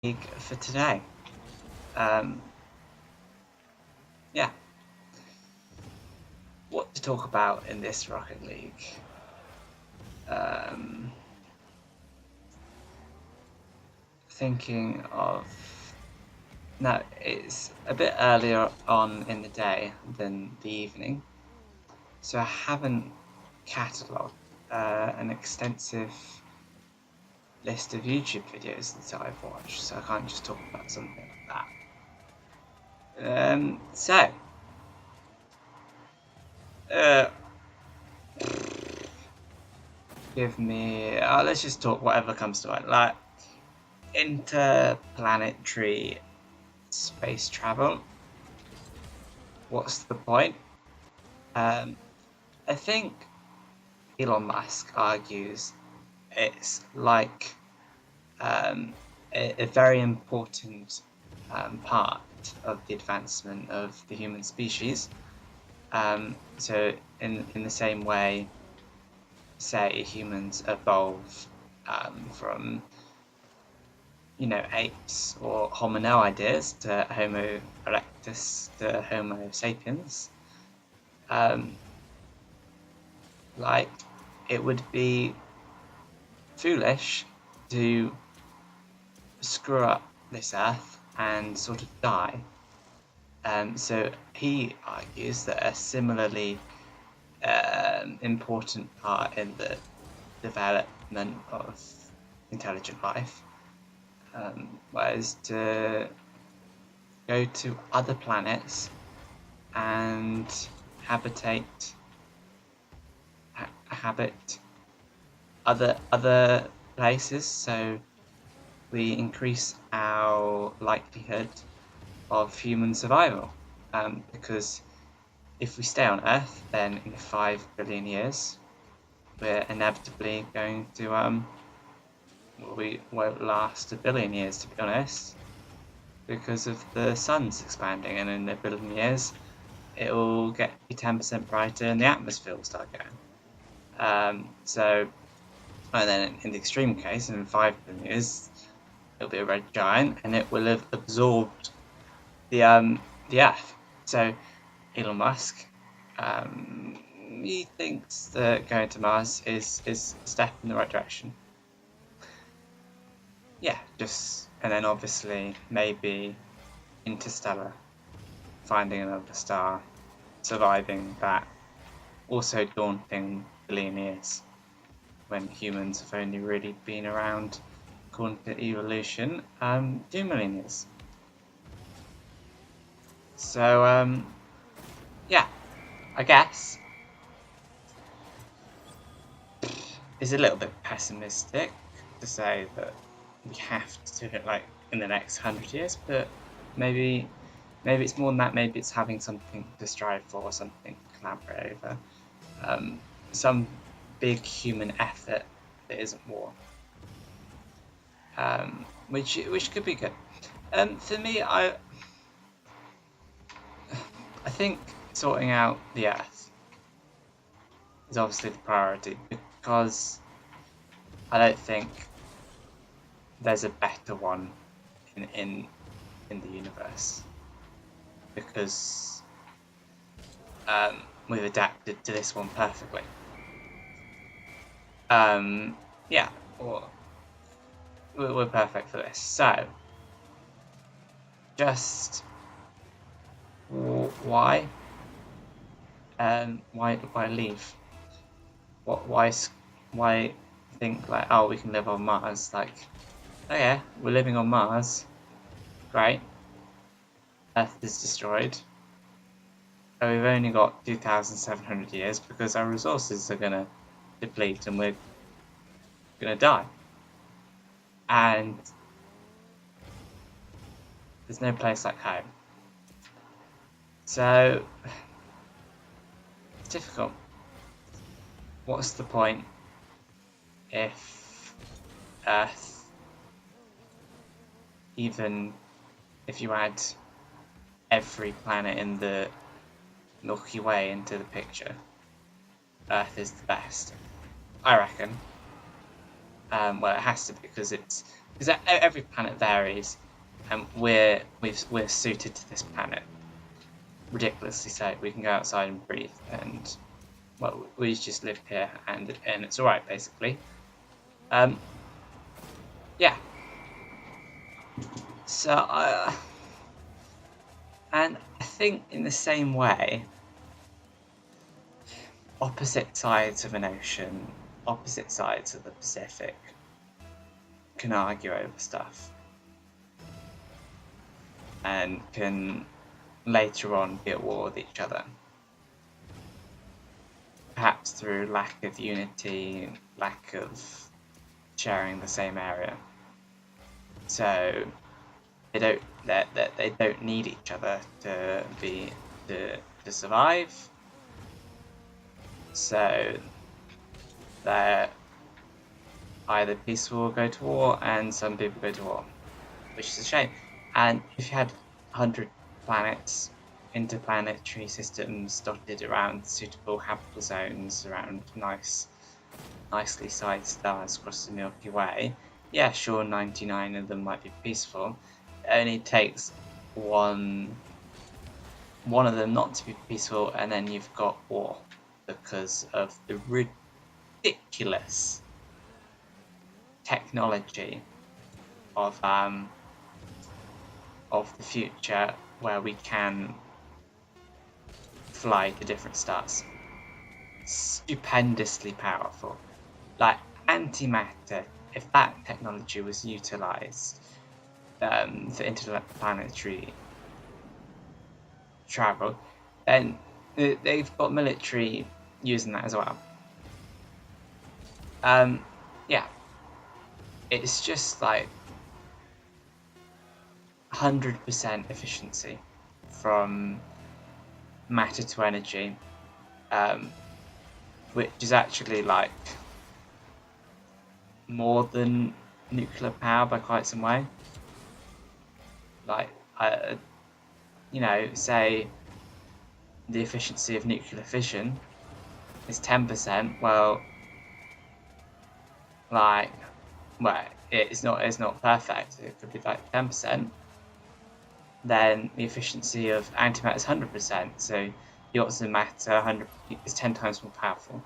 League for today. Um, yeah, what to talk about in this Rocket League? Um, thinking of no, it's a bit earlier on in the day than the evening, so I haven't catalogued an extensive list of YouTube videos that I've watched, so I can't just talk about something like that. Uh, give me. Let's just talk whatever comes to mind. Like interplanetary space travel. What's the point? I think Elon Musk argues it's like a very important part of the advancement of the human species. So, in the same way, say humans evolve from apes or hominoids to Homo erectus to Homo sapiens. Um, like, it would be foolish to screw up this Earth and sort of die. So he argues that a similarly important part in the development of intelligent life was to go to other planets and habit other places, so we increase our likelihood of human survival. Because if we stay on Earth, then in 5 billion years, we're inevitably going to we won't last a billion years, to be honest, because of the sun's expanding, and in a billion years it will get 10% brighter and the atmosphere will start going. And then in the extreme case, in 5 billion years, it'll be a red giant and it will have absorbed the Earth. So Elon Musk, he thinks that going to Mars is a step in the right direction. Yeah, and then obviously maybe interstellar, finding another star, surviving that also daunting billion years when humans have only really been around, according to evolution, 2 million years. So yeah, I guess it's a little bit pessimistic to say that we have to do it like in the next 100 years, but maybe it's more than that. Maybe it's having something to strive for, something to collaborate over, some big human effort that isn't war, which could be good. For me, I think sorting out the Earth is obviously the priority, because I don't think there's a better one in the universe, because we've adapted to this one perfectly. Yeah, we're perfect for this. So, just why? Why leave? Why think like, oh, we can live on Mars? Like, oh yeah, we're living on Mars. Great. Earth is destroyed. Oh, we've only got 2,700 years because our resources are gonna deplete and we're gonna die. And there's no place like home. So it's difficult. What's the point if Earth, even if you add every planet in the Milky Way into the picture, Earth is the best, I reckon. Well, it has to be, because it's because every planet varies, and we're suited to this planet ridiculously so. We can go outside and breathe, and well, we just live here, and it's all right basically. Yeah. So and I think in the same way, opposite sides of an ocean, opposite sides of the Pacific, can argue over stuff, and can later on be at war with each other. Perhaps through lack of unity, lack of sharing the same area. So they don't need each other to survive. So they're either peaceful or go to war, and some people go to war, which is a shame. And if you had 100 planets, interplanetary systems dotted around suitable habitable zones, around nicely sized stars across the Milky Way, yeah, sure, 99 of them might be peaceful. It only takes one of them not to be peaceful, and then you've got war because of the ridiculous technology of the future, where we can fly to different stars. Stupendously powerful. Like antimatter, if that technology was utilized for interplanetary travel, then they've got military using that as well. Yeah, it's just like 100% efficiency from matter to energy, which is actually like more than nuclear power by quite some way. Like, say the efficiency of nuclear fission is 10%. Well, it's not perfect. It could be like 10%. Then the efficiency of antimatter is 100%. So the odds of matter is 10 times more powerful,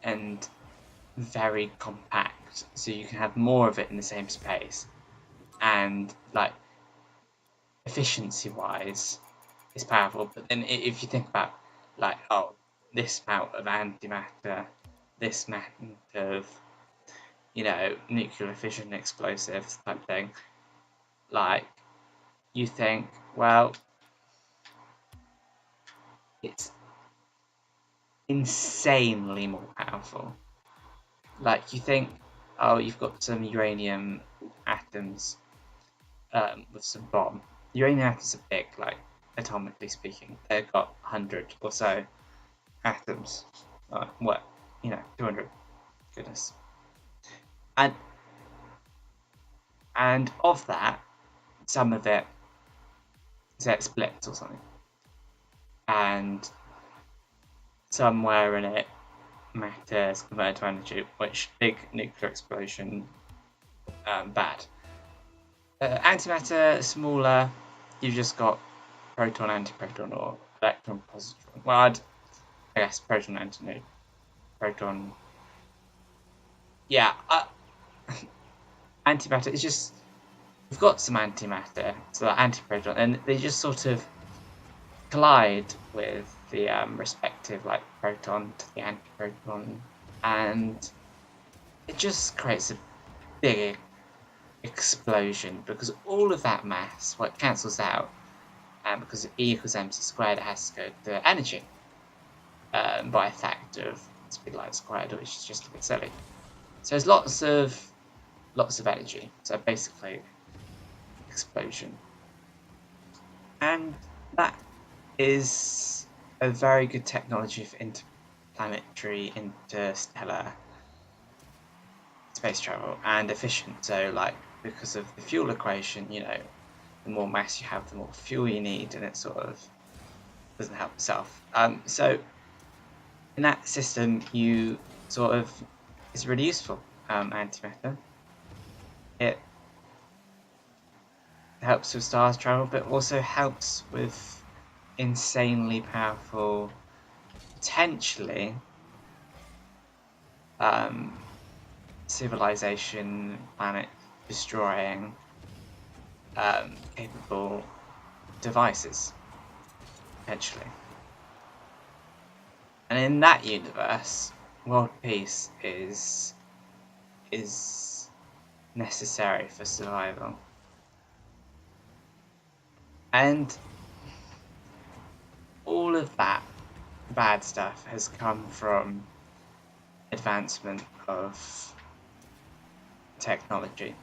and very compact. So you can have more of it in the same space, and like efficiency-wise, it's powerful. But then if you think about like, oh, this amount of antimatter, this amount of nuclear fission explosives type thing, like you think, well, it's insanely more powerful. Like you think, oh, you've got some uranium atoms with some bomb. Uranium atoms are big, like atomically speaking. They've got 100 or so atoms. 200. Goodness. And of that, some of it, say it splits or something, and somewhere in it, matter is converted to energy, which big nuclear explosion, bad. Antimatter, smaller, you've just got proton, antiproton, or electron, positron. Well, I guess proton, antineutrino, proton. Yeah, antimatter is just, we've got some antimatter, so that antiproton, and they just sort of collide with the respective like proton to the antiproton, and it just creates a big explosion because all of that mass, it cancels out, and because of E equals mc squared, it has to go to energy by a factor of speed light squared, which is just a bit silly. So there's lots of energy. So basically, explosion, and that is a very good technology for interplanetary, interstellar space travel, and efficient. So like, because of the fuel equation, the more mass you have, the more fuel you need, and it sort of doesn't help itself. So in that system, it's really useful, antimatter. it helps with stars travel, but also helps with insanely powerful, potentially civilization, planet destroying capable devices, potentially. And in that universe, world peace is necessary for survival. And all of that bad stuff has come from advancement of technology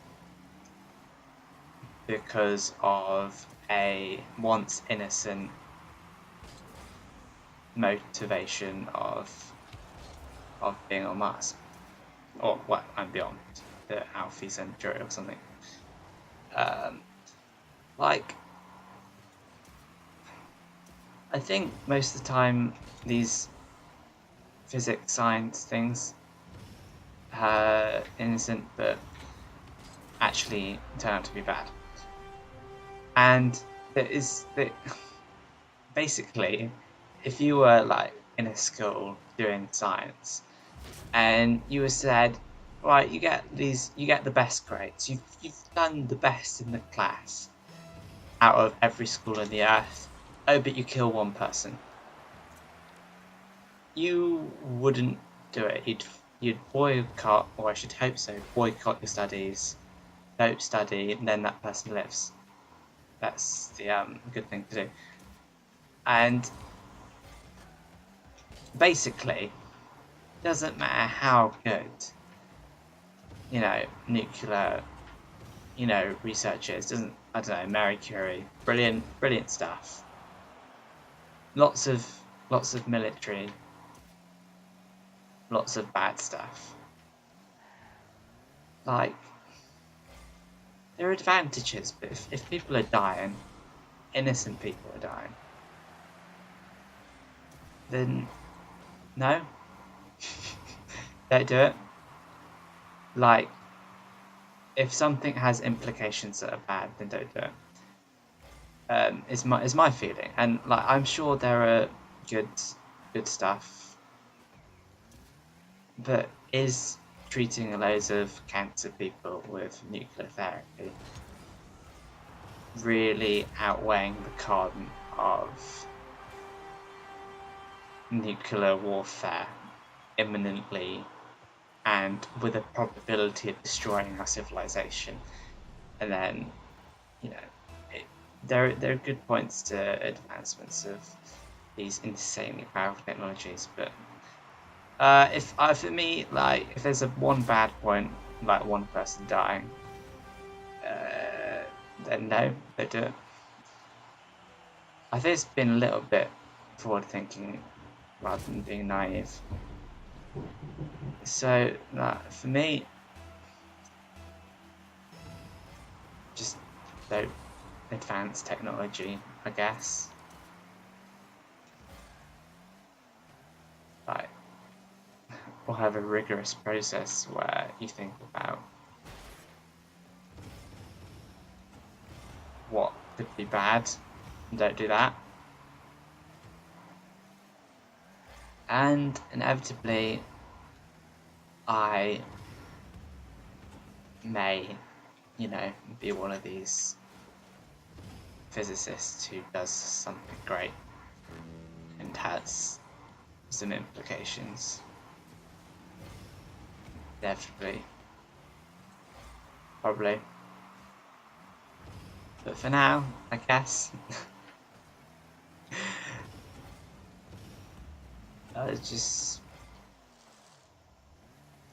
because of a once innocent motivation of being on Mars, or what, and beyond, the Alpha Centauri or something. Like, I think most of the time these physics, science things are innocent, but actually turn out to be bad. And there is basically, if you were like in a school doing science, and you were said, right, you get the best grades, you've done the best in the class out of every school on the earth. Oh, but you kill one person. You wouldn't do it. You'd boycott, or I should hope so, boycott your studies, don't study, and then that person lives. That's the good thing to do. And basically, doesn't matter how good, nuclear, research is. Doesn't, I don't know, Marie Curie, brilliant stuff. Lots of military, lots of bad stuff. Like, there are advantages, but if people are dying, innocent people are dying, then no, don't do it. Like, if something has implications that are bad, then don't do it. Is my feeling, and like I'm sure there are good stuff, but is treating loads of cancer people with nuclear therapy really outweighing the con of nuclear warfare imminently and with a probability of destroying our civilization? And then, there are good points to advancements of these insanely powerful technologies, but for me, like, if there's one bad point, like one person dying, then no, don't do it. I think it's been a little bit forward thinking rather than being naive. So, for me, just don't advance technology, I guess. Like, we'll have a rigorous process where you think about what could be bad, and don't do that. And inevitably, I may, be one of these physicists who does something great and has some implications. Inevitably. Probably. But for now, I guess, just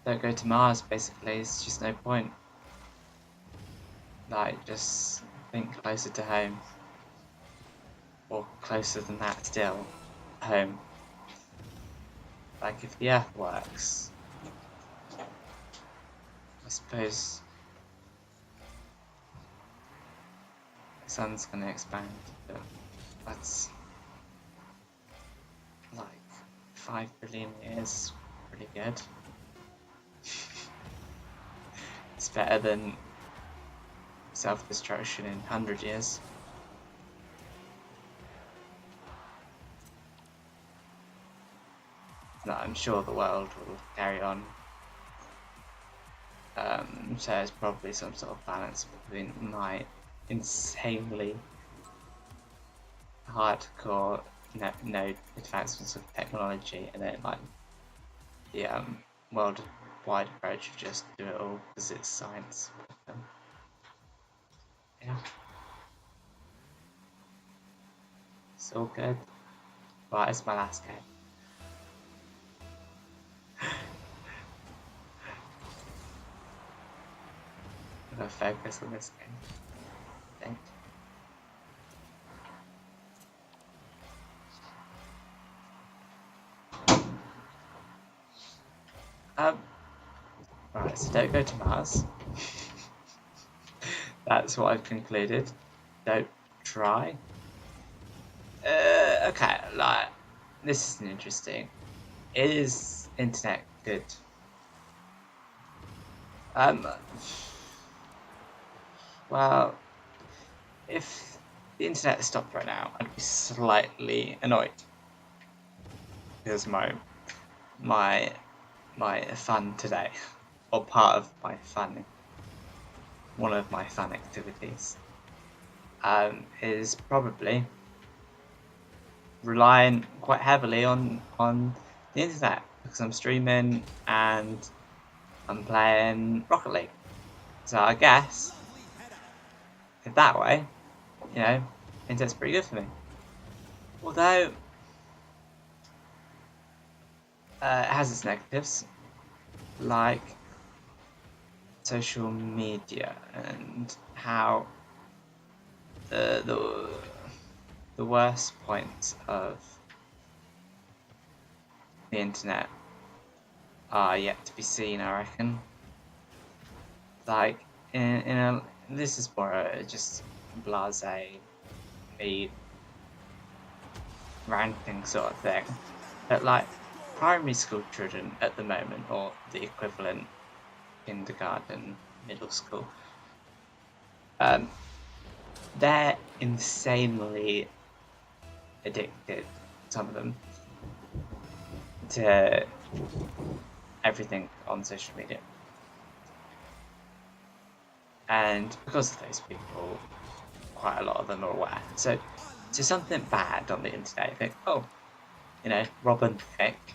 don't go to Mars, basically. It's just no point. Like, just think closer to home. Or closer than that still, home. Like, if the Earth works, I suppose the sun's gonna expand, but that's like 5 billion years, pretty good. It's better than self-destruction in 100 years. No, I'm sure the world will carry on. So there's probably some sort of balance between my insanely hardcore no advancements of technology and then like the worldwide approach of just do it all because it's science. Yeah, it's all good. Right, it's my last game. I'm gonna focus on this game. I think. Right, so don't go to Mars. That's what I've concluded. Don't try. Okay, like, this is interesting. Is internet good? Well, if the internet stopped right now, I'd be slightly annoyed. Because my fun today, or part of my fun, one of my fun activities, is probably relying quite heavily on the internet because I'm streaming and I'm playing Rocket League. So I guess in that way, you know, internet's pretty good for me. Although it has its negatives, like social media and how the worst points of the internet are yet to be seen, I reckon. Like this is more a just blasé me ranting sort of thing, but like primary school children at the moment, or the equivalent kindergarten, middle school, they're insanely addicted, some of them, to everything on social media. And because of those people, quite a lot of them are aware. So something bad on the internet, you think, oh, you know, Robin Thicke,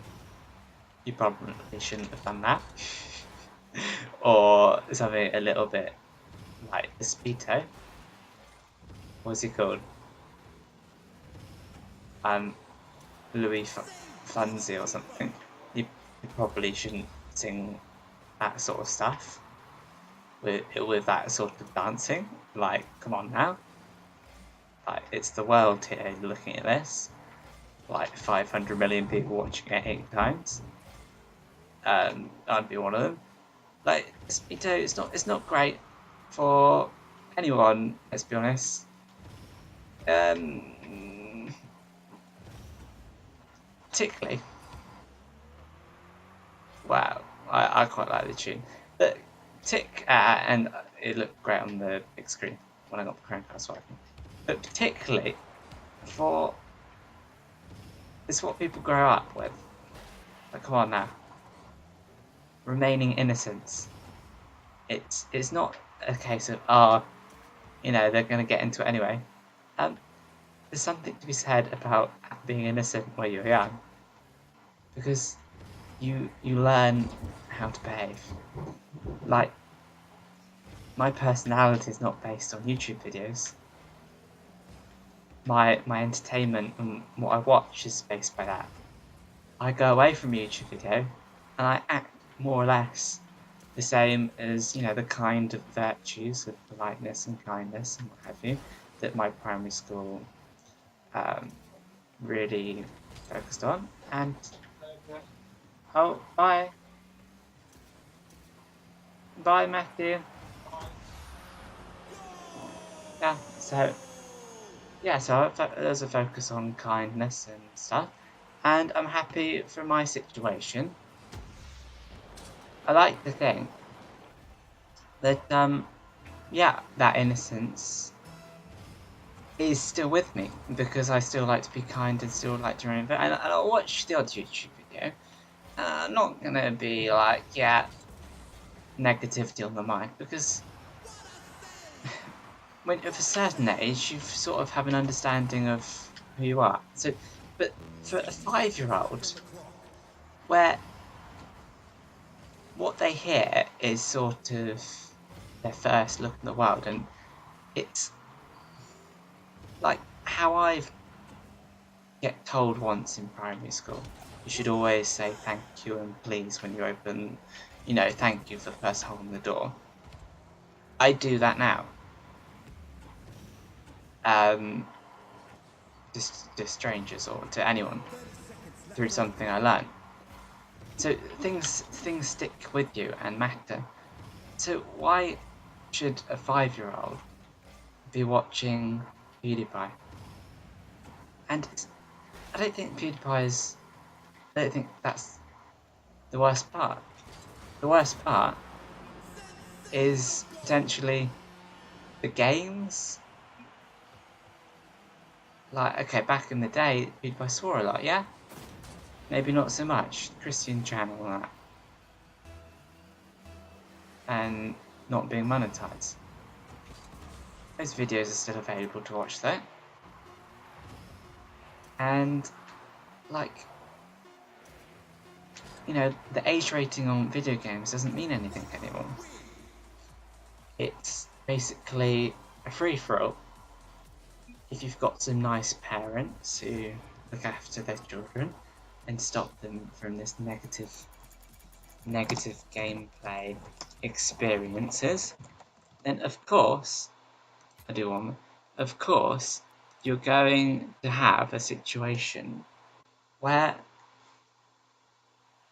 you probably shouldn't have done that. Or something a little bit like Speedo. What's he called? Louis Fonzi or something. You probably shouldn't sing that sort of stuff with that sort of dancing. Like, come on now. Like, it's the world here looking at this. Like 500 million people watching it 8 times. I'd be one of them. Like, Speedo, it's not great for anyone, let's be honest. Particularly, wow, I quite like the tune. But and it looked great on the big screen when I got the Chromecast working. But particularly for it's what people grow up with. Like, come on now. Remaining innocence. It's not a case of you know, they're gonna get into it anyway. There's something to be said about being innocent when you're young. Because you learn how to behave. Like, my personality is not based on YouTube videos. My entertainment and what I watch is based by that. I go away from a YouTube video and I act more or less the same as, you know, the kind of virtues of politeness and kindness and what have you that my primary school really focused on. And oh, bye Matthew. So there's a focus on kindness and stuff, and I'm happy for my situation. I like to think that yeah, that innocence is still with me because I still like to be kind and still like to remember. And I'll watch the odd YouTube video. I'm not gonna be like, yeah, negativity on the mind because when of a certain age, you sort of have an understanding of who you are. So, but for a 5-year-old, where what they hear is sort of their first look at the world, and it's like how I've get told once in primary school. You should always say thank you and please when you open, thank you for the first hole in the door. I do that now. Um, just to strangers or to anyone through something I learned. So things stick with you and matter. So why should a 5-year-old be watching PewDiePie? And I don't think I don't think that's the worst part. The worst part is potentially the games. Like, okay, back in the day, PewDiePie swore a lot, yeah? Maybe not so much. Christian channel and that. And not being monetized. Those videos are still available to watch though. And, like, the age rating on video games doesn't mean anything anymore. It's basically a free-for-all. If you've got some nice parents who look after their children and stop them from this negative gameplay experiences, then of course, of course, you're going to have a situation where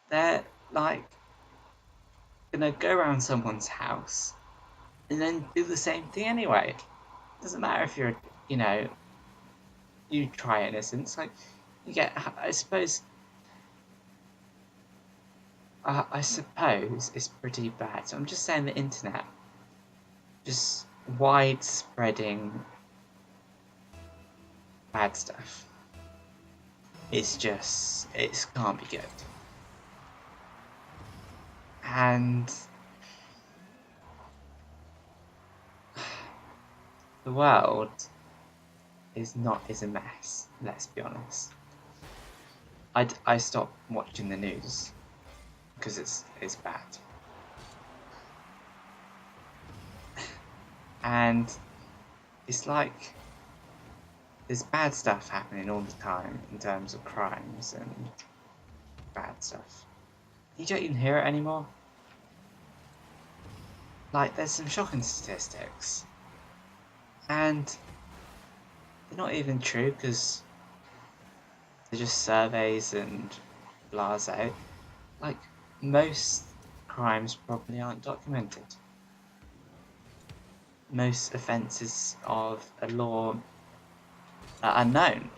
they're like gonna go around someone's house and then do the same thing anyway. Doesn't matter if you're, you try innocence. Like, you get, I suppose it's pretty bad. So I'm just saying the internet, just widespreading bad stuff. It's just, it can't be good. And the world is a mess, let's be honest. I stopped watching the news because it's bad. And it's like there's bad stuff happening all the time in terms of crimes and bad stuff. You don't even hear it anymore. Like, there's some shocking statistics. And they're not even true because they're just surveys and blase. Like, most crimes probably aren't documented. Most offences of a law are unknown.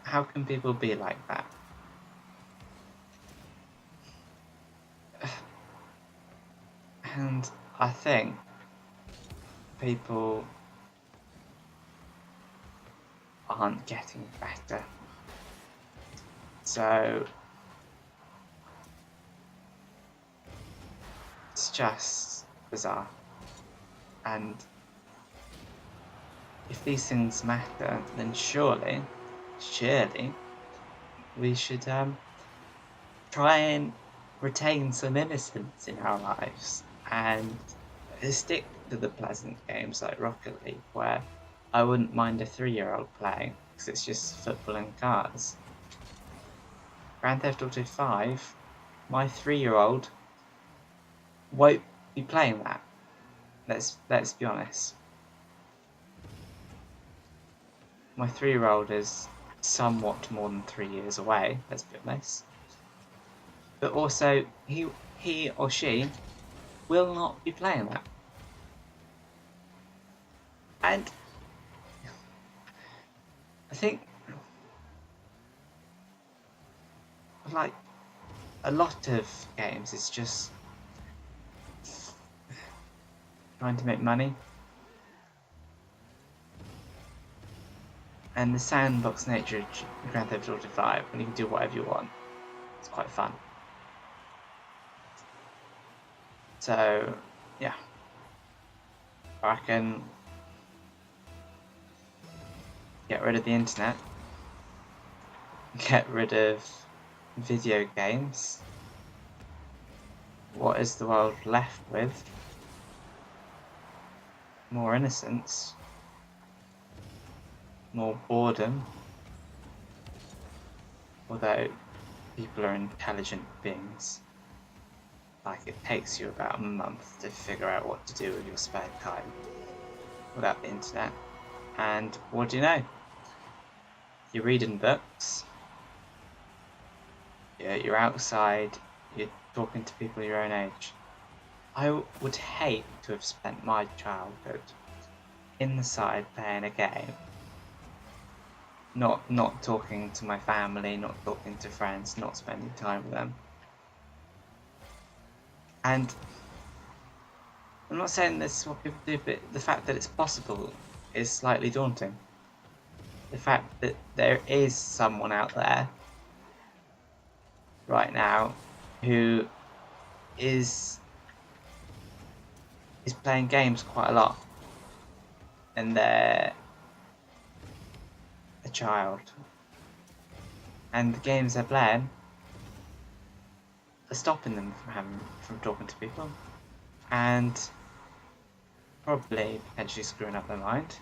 How can people be like that? And I think people aren't getting better. So it's just bizarre. And if these things matter, then surely we should try and retain some innocence in our lives and stick to the pleasant games like Rocket League, where I wouldn't mind a 3-year-old playing because it's just football and cars. Grand Theft Auto 5, my 3-year-old won't be playing that. Let's be honest. My 3-year-old is somewhat more than 3 years away, let's be honest. But also, he or she will not be playing that. And I think, like, a lot of games, it's just trying to make money. And the sandbox nature of Grand Theft Auto 5, when you can do whatever you want, it's quite fun. So, yeah. I reckon get rid of the internet, get rid of video games. What is the world left with? More innocence, more boredom, although people are intelligent beings. Like, it takes you about a month to figure out what to do with your spare time without the internet. And what do you know? You're reading books, you're outside, you're talking to people your own age. I would hate to have spent my childhood inside playing a game, not talking to my family, not talking to friends, not spending time with them. And I'm not saying this is what people do, but the fact that it's possible is slightly daunting. The fact that there is someone out there right now who is playing games quite a lot, and they're a child, and the games they're playing are stopping them from talking to people, and probably potentially screwing up their mind.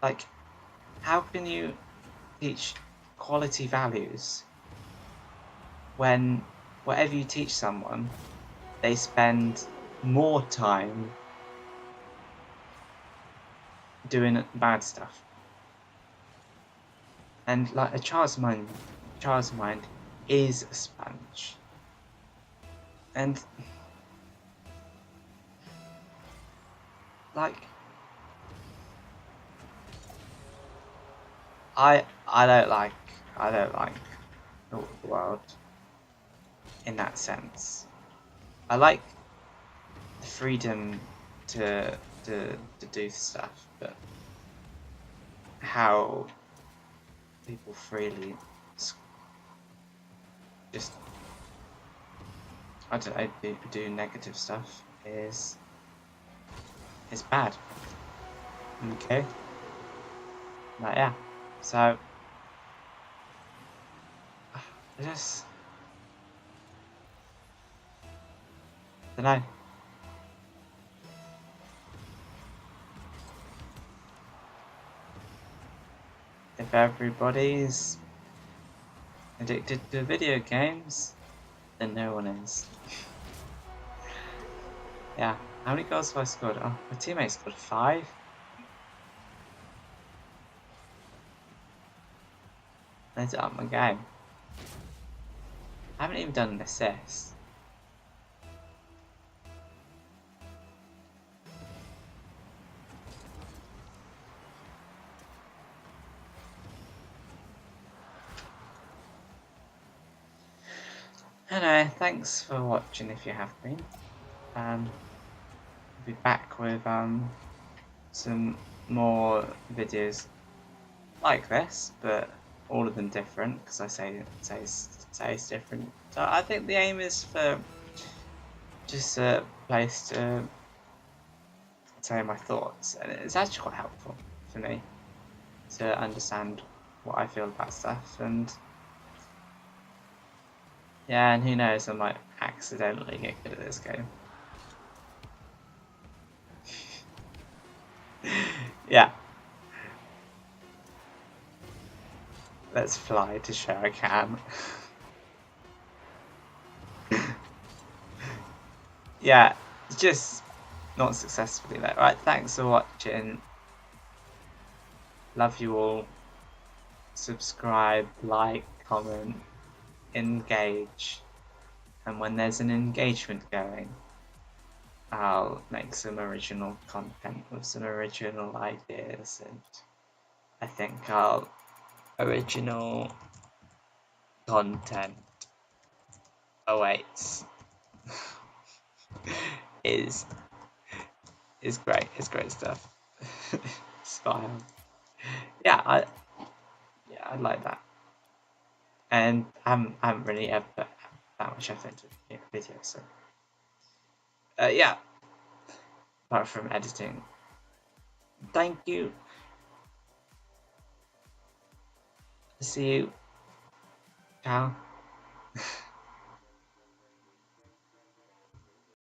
Like, how can you teach quality values when whatever you teach someone, they spend more time doing bad stuff? And like, a child's mind is a sponge. And like, I don't like the world in that sense. I like the freedom to do stuff, but how people freely just, I don't know, do negative stuff is bad. Okay. Like, yeah. So I just don't know. If everybody's addicted to video games, then no one is. Yeah. How many goals have I scored? Oh, my teammate scored 5. I need to up my game. I haven't even done an assist. Anyway, thanks for watching if you have been. I'll be back with some more videos like this, but all of them different, because I say it's different. So I think the aim is for just a place to say my thoughts, and it's actually quite helpful for me to understand what I feel about stuff. And yeah, and who knows, I might accidentally get good at this game. Yeah. Let's fly to show I can. Yeah, just not successfully though. Right, thanks for watching. Love you all. Subscribe, like, comment, engage. And when there's an engagement going, I'll make some original content with some original ideas, and I think original content awaits. is great. It's great stuff. Smile. Yeah, I like that. And I haven't really ever put that much effort into videos, so yeah. Apart from editing, thank you. See you. Ciao.